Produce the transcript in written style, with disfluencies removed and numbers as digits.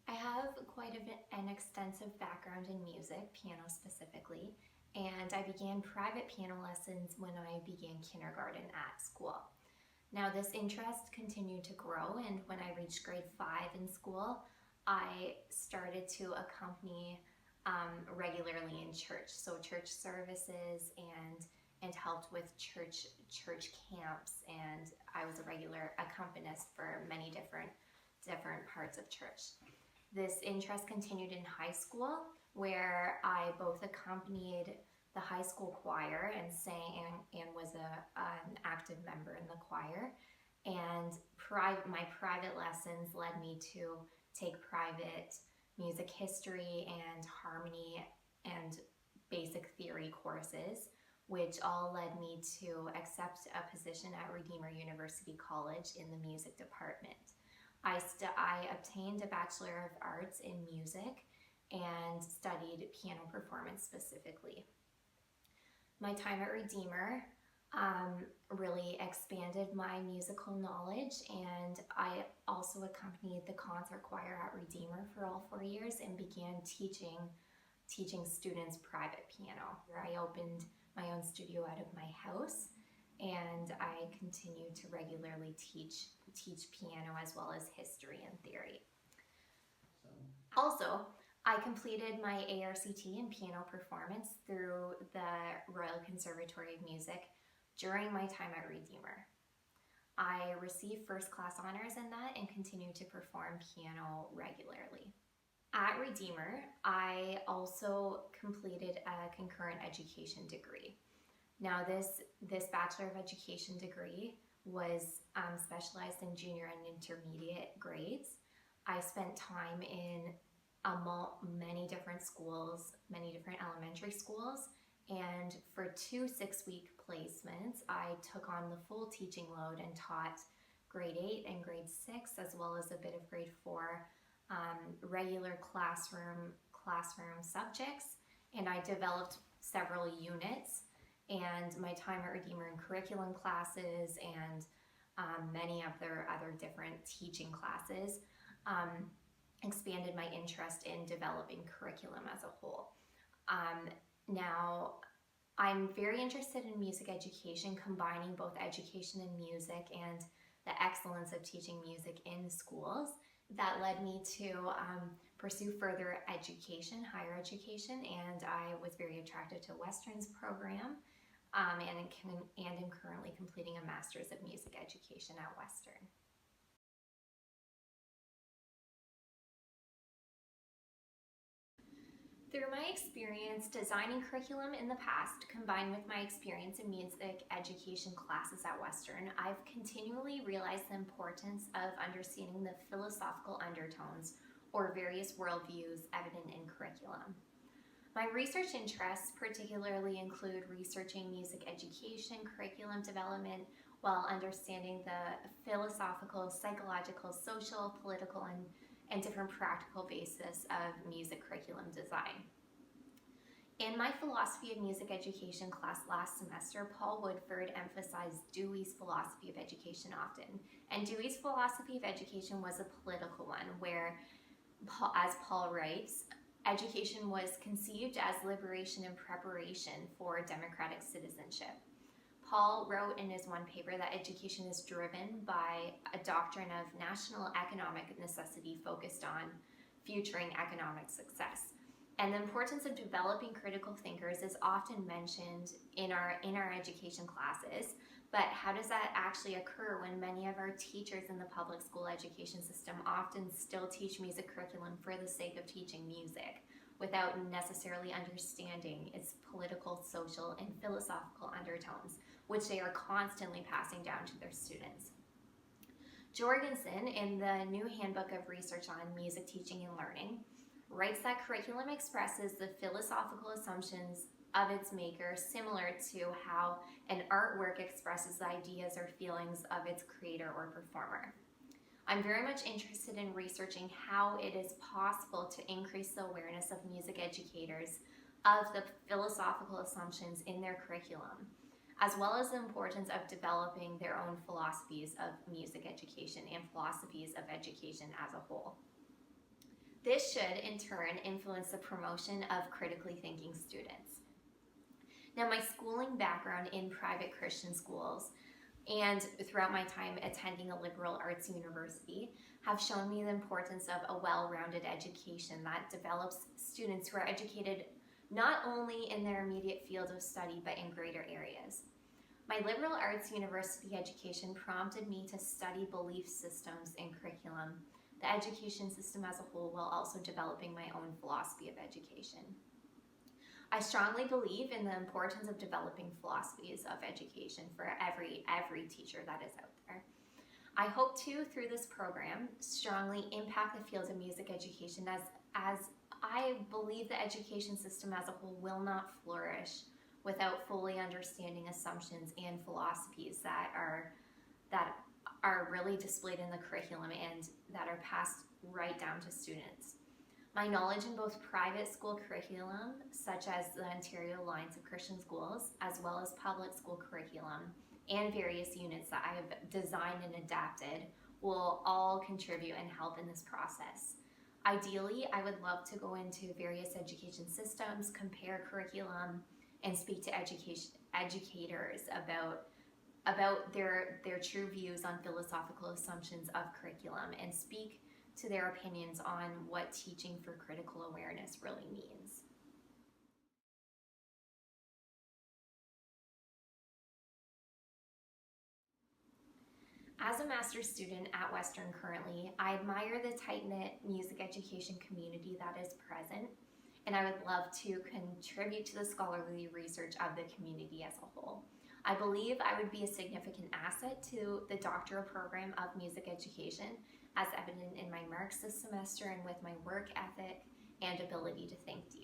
I have quite an extensive background in music, piano specifically, and I began private piano lessons when I began kindergarten at school. Now, this interest continued to grow, and when I reached grade 5 in school, I started to accompany regularly in church, so church services and helped with church camps, and I was a regular accompanist for many different parts of church. This interest continued in high school, where I both accompanied the high school choir and sang and was an active member in the choir. And my private lessons led me to take private music history and harmony and basic theory courses, which all led me to accept a position at Redeemer University College in the music department. I obtained a Bachelor of Arts in Music and studied piano performance specifically. My time at Redeemer really expanded my musical knowledge, and I also accompanied the concert choir at Redeemer for all 4 years and began teaching students private piano. I opened my own studio out of my house, and I continue to regularly teach piano as well as history and theory. Also, I completed my ARCT in piano performance through the Royal Conservatory of Music during my time at Redeemer. I received first class honors in that and continue to perform piano regularly. At Redeemer, I also completed a concurrent education degree. Now, this Bachelor of Education degree was specialized in junior and intermediate grades. I spent time in many different schools, many different elementary schools, and for 2 6-week placements, I took on the full teaching load and taught grade 8 and grade 6, as well as a bit of grade 4 regular classroom subjects, and I developed several units. And my time at Redeemer in curriculum classes and many of their other different teaching classes expanded my interest in developing curriculum as a whole. Now, I'm very interested in music education, combining both education in music and the excellence of teaching music in schools. That led me to pursue further education, higher education, and I was very attracted to Western's program. And am currently completing a Master's of Music Education at Western. Through my experience designing curriculum in the past, combined with my experience in music education classes at Western, I've continually realized the importance of understanding the philosophical undertones or various worldviews evident in curriculum. My research interests particularly include researching music education, curriculum development, while understanding the philosophical, psychological, social, political, and different practical basis of music curriculum design. In my philosophy of music education class last semester, Paul Woodford emphasized Dewey's philosophy of education often. And Dewey's philosophy of education was a political one, where, as Paul writes, education was conceived as liberation and preparation for democratic citizenship. Paul wrote in his one paper that education is driven by a doctrine of national economic necessity focused on futuring economic success. And the importance of developing critical thinkers is often mentioned in our education classes, but how does that actually occur when many of our teachers in the public school education system often still teach music curriculum for the sake of teaching music without necessarily understanding its political, social, and philosophical undertones, which they are constantly passing down to their students? Jorgensen, in the New Handbook of Research on Music Teaching and Learning, writes that curriculum expresses the philosophical assumptions of its maker, similar to how an artwork expresses the ideas or feelings of its creator or performer. I'm very much interested in researching how it is possible to increase the awareness of music educators of the philosophical assumptions in their curriculum, as well as the importance of developing their own philosophies of music education and philosophies of education as a whole. This should, in turn, influence the promotion of critically thinking students. Now, my schooling background in private Christian schools and throughout my time attending a liberal arts university have shown me the importance of a well-rounded education that develops students who are educated not only in their immediate field of study, but in greater areas. My liberal arts university education prompted me to study belief systems in curriculum, the education system as a whole, while also developing my own philosophy of education. I strongly believe in the importance of developing philosophies of education for every teacher that is out there. I hope to, through this program, strongly impact the field of music education as I believe the education system as a whole will not flourish without fully understanding assumptions and philosophies that are really displayed in the curriculum and that are passed right down to students. My knowledge in both private school curriculum, such as the Ontario Alliance of Christian Schools, as well as public school curriculum, and various units that I have designed and adapted, will all contribute and help in this process. Ideally, I would love to go into various education systems, compare curriculum, and speak to educators about their true views on philosophical assumptions of curriculum, and speak to their opinions on what teaching for critical awareness really means. As a master's student at Western currently, I admire the tight-knit music education community that is present, and I would love to contribute to the scholarly research of the community as a whole. I believe I would be a significant asset to the doctoral program of music education, as evident in my marks this semester and with my work ethic and ability to think deeply.